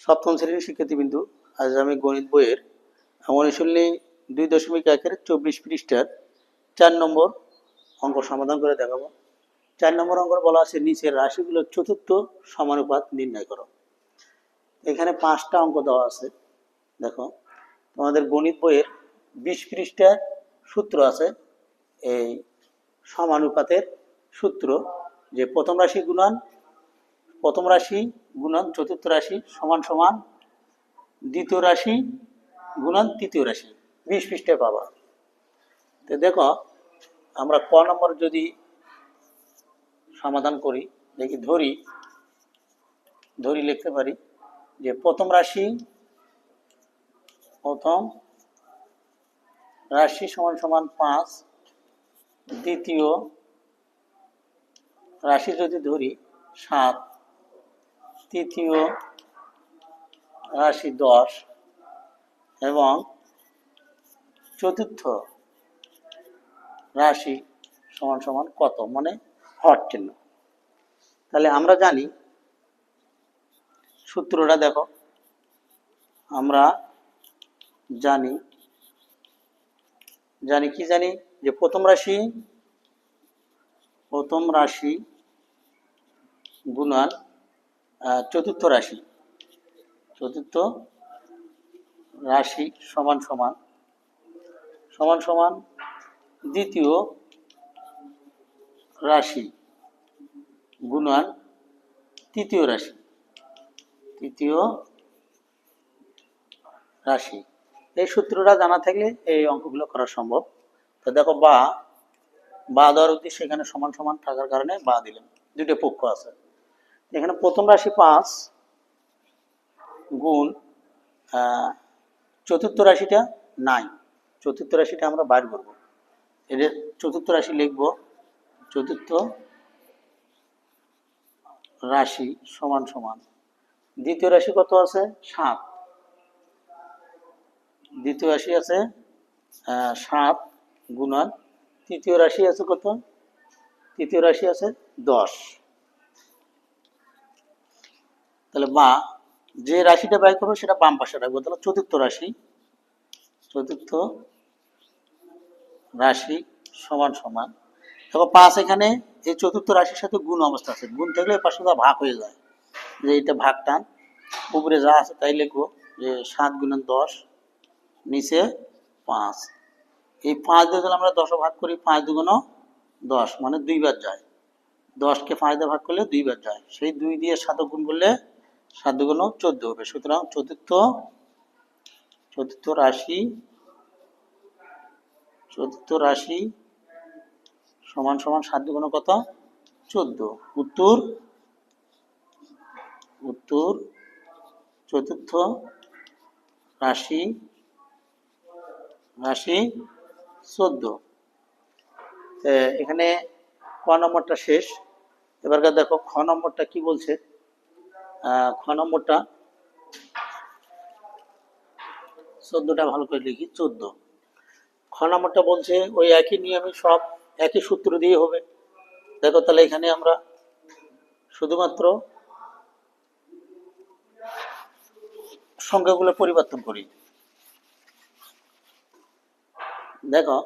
সপ্তম শ্রেণীর শিক্ষার্থীবৃন্দু, আজ আমি গণিত বইয়ের অনুশীলনী 2.1-এর 24 পৃষ্ঠার 4 নম্বর অঙ্ক সমাধান করে দেখাবো। 4 নম্বর অঙ্ক বলা আছে নিচের রাশিগুলোর চতুর্থ সমানুপাত নির্ণয় করো। এখানে 5টা অঙ্ক দেওয়া আছে। দেখো, তোমাদের গণিত বইয়ের 20 পৃষ্ঠার সূত্র আছে। এই সমানুপাতের সূত্র যে প্রথম রাশি গুণন চতুর্থ রাশি সমান সমান দ্বিতীয় রাশি গুণন তৃতীয় রাশি 20 পৃষ্ঠায় পাবা। তো দেখো, আমরা ক নম্বর যদি সমাধান করি, দেখি ধরি লিখতে পারি যে প্রথম রাশি সমান সমান 5, দ্বিতীয় রাশি যদি ধরি 7, তৃতীয় রাশি 10 এবং চতুর্থ রাশি সমান সমান কত, মানে হর চিহ্ন। তাহলে আমরা জানি সূত্রটা, দেখো আমরা জানি যে প্রথম রাশি গুণন চতুর্থ রাশি সমান সমান দ্বিতীয় রাশি গুণন তৃতীয় রাশি। এই সূত্রটা জানা থাকলে এই অঙ্কগুলো করা সম্ভব। তো দেখো, বা দেওয়ার উদ্দেশ্যে এখানে সমান সমান থাকার কারণে বা দিলাম, দুটো পক্ষ আছে। এখানে প্রথম রাশি 5 গুণ চতুর্থ রাশিটা 9, চতুর্থ রাশিটা আমরা বাইর করব। এদের চতুর্থ রাশি লিখব, চতুর্থ রাশি সমান সমান দ্বিতীয় রাশি কত আছে 7, দ্বিতীয় রাশি আছে 7 গুণন তৃতীয় রাশি আছে কত, তৃতীয় রাশি আছে 10। তাহলে বা যে রাশিটা ব্যয় করবো সেটা বাম পাশে রাখবো। তাহলে চতুর্থ রাশি সমান সমান দেখো 5 এখানে এই চতুর্থ রাশির সাথে গুণ অবস্থা আছে, গুণ থাকলে পাশে ভাগ হয়ে যায়, যে এটা ভাগ টান, উপরে যা আছে তাই লিখবো যে 7 গুণন 10, নিচে 5। এই 5 দিয়ে যদি আমরা 10 ভাগ করি, 5 দুগুণ 10, মানে 2 বার যায়। 10কে 5 দিয়ে ভাগ করলে 2 বার যায়, সেই 2 দিয়ে 7 গুণ করলে 7 দুগুণ 14 হবে। সুতরাং চতুর্থ রাশি সমান সমান 7 দুগুণ কত, 14। উত্তর চতুর্থ রাশি 14। এখানে ক নম্বরটা শেষ। এবারকার দেখো খ নম্বরটা কি বলছে। খ নম্বরটা 14টা ভালো করে লিখি। 14 খ নম্বরটা বলছে ওই একই নিয়মে সব একই সূত্র দিয়ে হবে। দেখো, তাহলে এখানে আমরা শুধুমাত্র সংখ্যাগুলো পরিবর্তন করি। দেখো,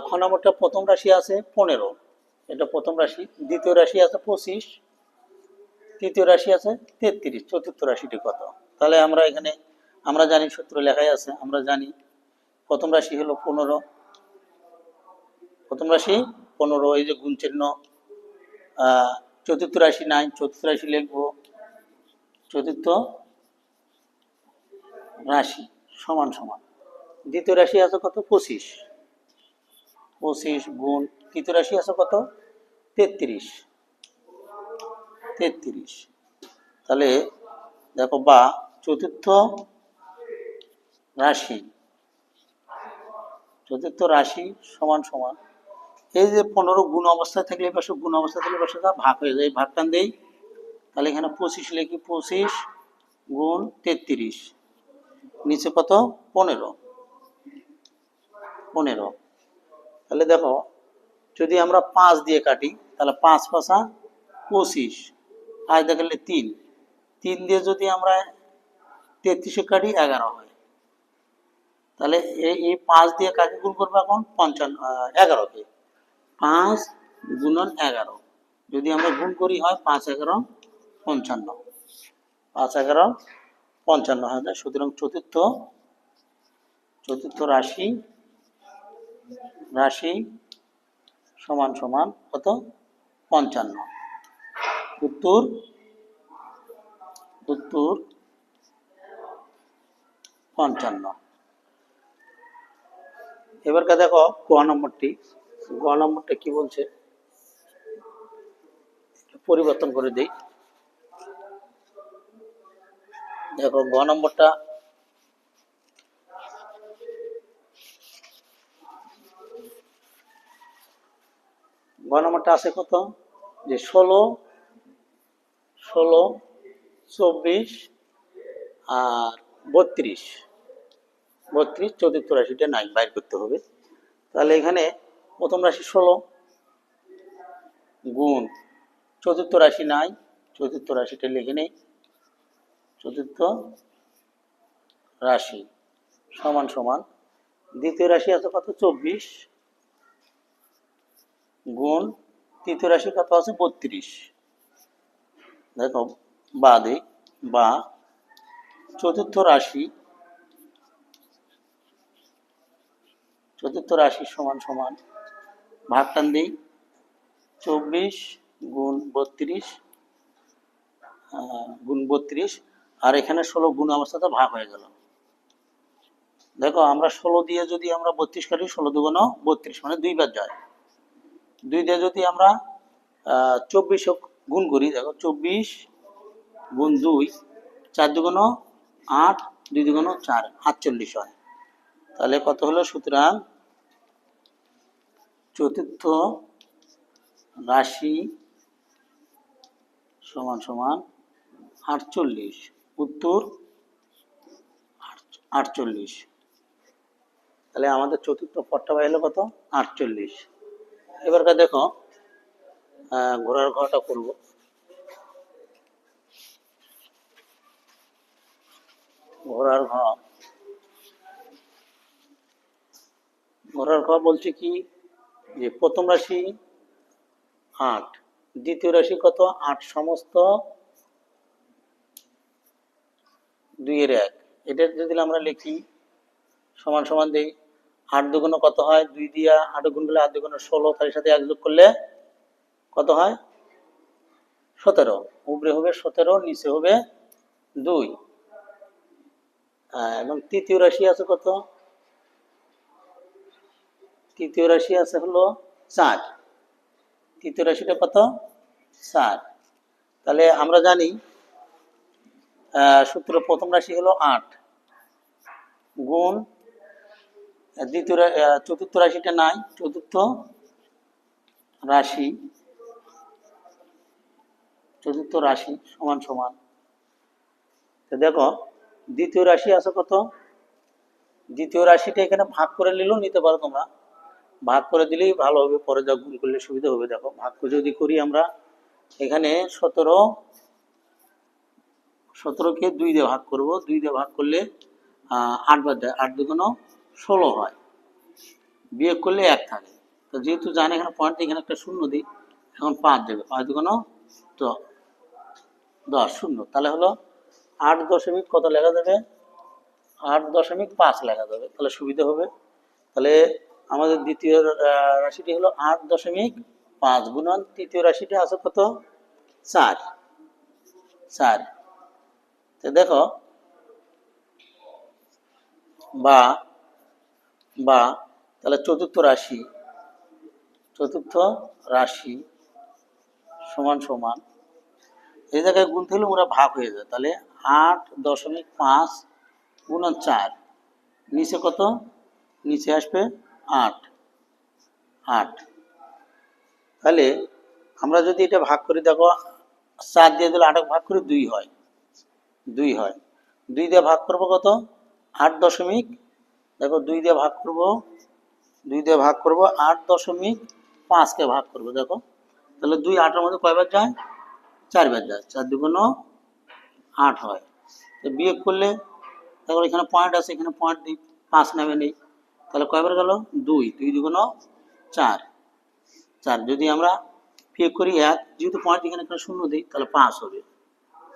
খ নম্বরটা প্রথম রাশি আছে 15, এটা প্রথম রাশি। দ্বিতীয় রাশি আছে 25, তৃতীয় রাশি আছে 33, চতুর্থ রাশিটি কত। তাহলে আমরা এখানে আমরা জানি সূত্র লেখাই আছে, আমরা জানি প্রথম রাশি হলো 15, এই যে গুণ চিহ্ন। চতুর্থ রাশি 9, চতুর্থ রাশি লিখবো চতুর্থ রাশি সমান সমান দ্বিতীয় রাশি আছে কত 25 গুণ তৃতীয় রাশি আছে কত 33। তাহলে দেখো, বা চতুর্থ রাশি সমান সমান এই যে 15 গুণ অবস্থায় থাকলে পাশে গুণ অবস্থায় থাকলে পাশে ভাগ হয়ে যায়, ভাগ টান দেই। তাহলে এখানে 25 লিখি, 25 গুণ 33, নিচে কত 15। তাহলে দেখো, যদি আমরা 5 দিয়ে কাটি তাহলে 5 5 25, 5 দেখালে 3 দিয়ে যদি আমরা 33 কাটি 11 হয়। তাহলে এই 5 দিয়ে কাকে গুণ করবো এখন? 11কে। 5 গুণন 11, যদি আমরা গুণ করি হয় 5 11 55, 5 11 55 হয়ে যায়। সুতরাং চতুর্থ রাশি সমান সমান কত? 55। উত্তর 55। এবারকে দেখো গ নম্বরটা কি বলছে, পরিবর্তন করে দেই। দেখো গ নম্বরটা আছে কত? যে 16 24 আর 32 চতুর্থ রাশিটা নাই, বাইর করতে হবে। তাহলে এখানে প্রথম রাশি 16 গুণ চতুর্থ রাশি নাই, চতুর্থ রাশিটা লিখে নেই। চতুর্থ রাশি সমান সমান দ্বিতীয় রাশি আছে কত? 24 গুণ তৃতীয় রাশি কত আছে? 32। দেখো বা চতুর্থ রাশি সমান সমান ভাগ টান দিই, 24 গুণ 32 আর এখানে 16 গুণ অবস্থাতে ভাগ হয়ে গেল। দেখো আমরা 16 দিয়ে যদি আমরা 32 কাটি, 16 দুগুণ 32 মানে 2 বার যায়। 2 দিয়ে যদি আমরা 24 গুণ করি, দেখো 24 গুণ 2 4 দুগুণ 8, 2 দুগুণ 4 48 হয়। তাহলে কত হলো? সুতরাং চতুর্থ রাশি সমান সমান 48। উত্তর 48। তাহলে আমাদের চতুর্থ পদটা হলো কত? 48। এবারকার দেখো ঘোড়ার ঘরটা করব। ঘোড়ার ঘর বলছে কি যে প্রথম রাশি 8, দ্বিতীয় রাশি কত? 8 সমস্ত 2 এর 1। এটা যদি আমরা লিখি সমান সমান দেই, 8 দুগুণ কত হয়? 2 দিয়া 8 গুণ করলে 8 দুগুণ 16, তার সাথে 1 যোগ করলে কত হয়? 17। উপরে হবে 17, নিচে হবে 2। এবং তৃতীয় রাশি আছে কত? তৃতীয় রাশি আছে হলো 4। তৃতীয় রাশিটা কত? 4। তাহলে আমরা জানি সূত্র প্রথম রাশি হলো 8 গুণ চতুর্থ রাশিটা নাই, চতুর্থ রাশি সমান সমান। দেখো দ্বিতীয় রাশি আছে কত? দ্বিতীয় রাশিটা এখানে ভাগ করে নিলেও নিতে পারো তোমরা, ভাগ করে দিলেই ভালো হবে, পরে যা গুণ করলে সুবিধা হবে। দেখো ভাগ করে যদি করি আমরা, এখানে 17কে 2 দিয়ে ভাগ করব, 2 দিয়ে ভাগ করলে 8 বার যায়, 8 দুগুণ 16 হয়, বিয়োগ করলে 1 থাকে। তো যেহেতু জানি এখানে পয়েন্ট, এখানে একটা শূন্য দিই, এখন 5 দেবে, 5 দুগুণ 10 শূন্য। তাহলে হলো 8 দশমিক কত লেখা যাবে? 8.5 লেখা যাবে, তাহলে সুবিধা হবে। তাহলে আমাদের দ্বিতীয় রাশিটি হলো 8.5 গুণন তৃতীয় রাশিটি আছে কত? 4। তো দেখো বা তাহলে চতুর্থ রাশি সমান সমান, এই জায়গায় গুণ থাকলে ওরা ভাগ হয়ে যায়। তাহলে 8.5 গুণন 4, নিচে কত? নিচে আসবে 8। তাহলে আমরা যদি এটা ভাগ করি, দেখো 4 দিয়ে দিলে 8 ভাগ করে 2 হয়। 2 দিয়ে ভাগ করবো কত? 8 দশমিক, দেখো 2 দিয়ে ভাগ করবো 8.5কে ভাগ করবো। দেখো তাহলে 2 8-এর মধ্যে কয়বার যায়? 4 বার যায়, 4 দুগুণ 8 হয়। তো বিয়োগ করলে তারপর এখানে পয়েন্ট আছে, এখানে পয়েন্ট দিই, 5 নামে নেই, তাহলে কয়বার গেল 2, 2 দুগুণ 4, 4 যদি আমরা বিয়োগ করি 1, যেহেতু পয়েন্ট এখানে একটা শূন্য দিই তাহলে 5 হবে,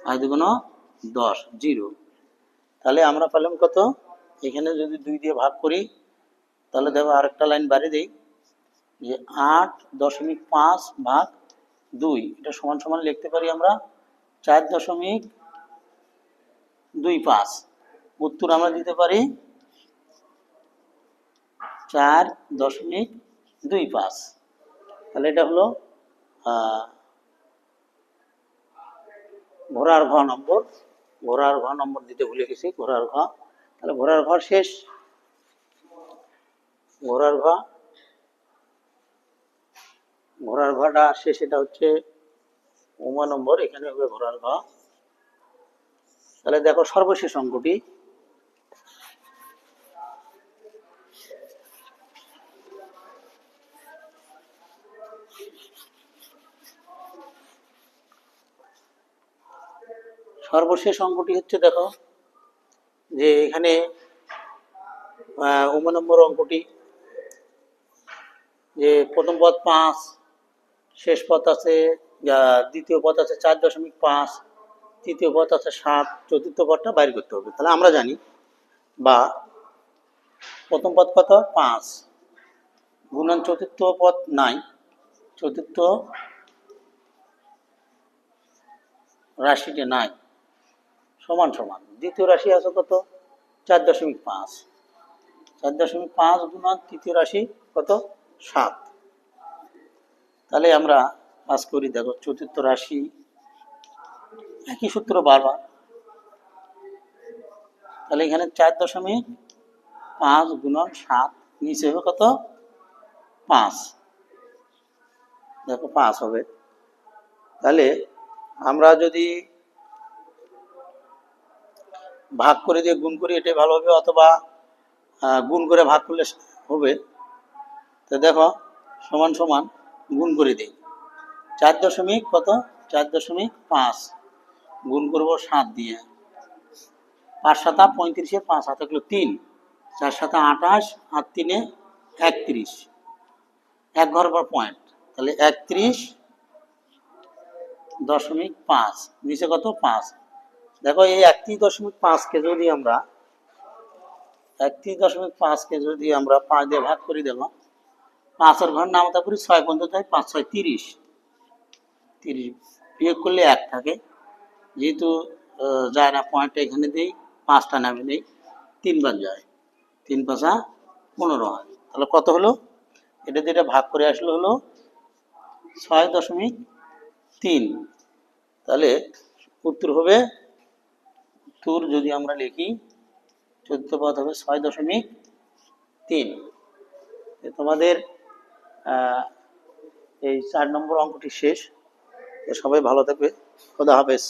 5 দুগুণ 10, 0। তাহলে আমরা পেলাম কত, এখানে যদি 2 দিয়ে ভাগ করি তাহলে দেখো আরেকটা লাইন বাড়িয়ে দেই যে 8.5 ভাগ 2, এটা সমান সমান লিখতে পারি আমরা 4.25। উত্তর আমরা দিতে পারি 4.25। তাহলে এটা হলো ঘোড়ার ঘ নম্বর। ঘোড়ার ঘ নম্বর দিতে ভুলে গেছি, ঘোড়ার ঘ। তাহলে ঘোড়ার ঘ শেষ। ঘোড়ার ঘটা শেষ, এটা হচ্ছে উমা নম্বর, এখানে হবে ঘোড়ার ঘ। তাহলে দেখো সর্বশেষ অঙ্কটি, সর্বশেষ অঙ্কটি হচ্ছে দেখো যে এখানে উম নম্বর অঙ্কটি যে প্রথম পদ 5, শেষ পদ আছে, দ্বিতীয় পদ আছে 4.5, তৃতীয় পদ আছে 7, চতুর্থ পদটা বাইর করতে হবে। তাহলে আমরা জানি বা প্রথম পদ কত 5 গুণন চতুর্থ পদ নাই, চতুর্থ রাশিটি নাই, সমান সমান দ্বিতীয় রাশি আছে কত 4.5, 4.5 গুণন তৃতীয় রাশি কত 7। তাহলে আমরা কাজ করি, দেখো চতুর্থ রাশি একই সূত্র বারবার, তাহলে এখানে 4.5 গুণন 7, নিচে হবে কত 5, দেখো 5 হবে। তাহলে আমরা যদি ভাগ করে দিয়ে গুণ করি এটাই ভালো হবে, অথবা গুণ করে ভাগ করলে হবে। তো দেখো সমান সমান গুণ করে দিই, 4 কত 4.5 গুণ করবো 7 দিয়ে, 5 7 35, 5 হাতে 3, 4 7 28, আর 3 31, এক ঘর পর পয়েন্ট, তাহলে 31.5, নিচে কত 5। দেখো এই 31.5কে যদি আমরা 31.5কে যদি আমরা 5 দিয়ে ভাগ করি, দেখো 5-এর ঘর নামতা করি 6 পর্যন্ত থাকে, 5 6 30, 30 বিয়োগ করলে 1 থাকে, যেহেতু যায় না পয়েন্টটা এখানে দিই, 5টা নামে নেই, 3 বার যায়, 3 5 15 হয়। তাহলে কত হলো, এটা যেটা ভাগ করে আসলে হলো 6.3। তাহলে উত্তর হবে, উত্তর যদি আমরা লিখি চতুর্থ পদ হবে 6.3। তোমাদের এই 4 নম্বর অঙ্কটি শেষ। সবাই ভালো থাকবে, খোদা হাফেজ।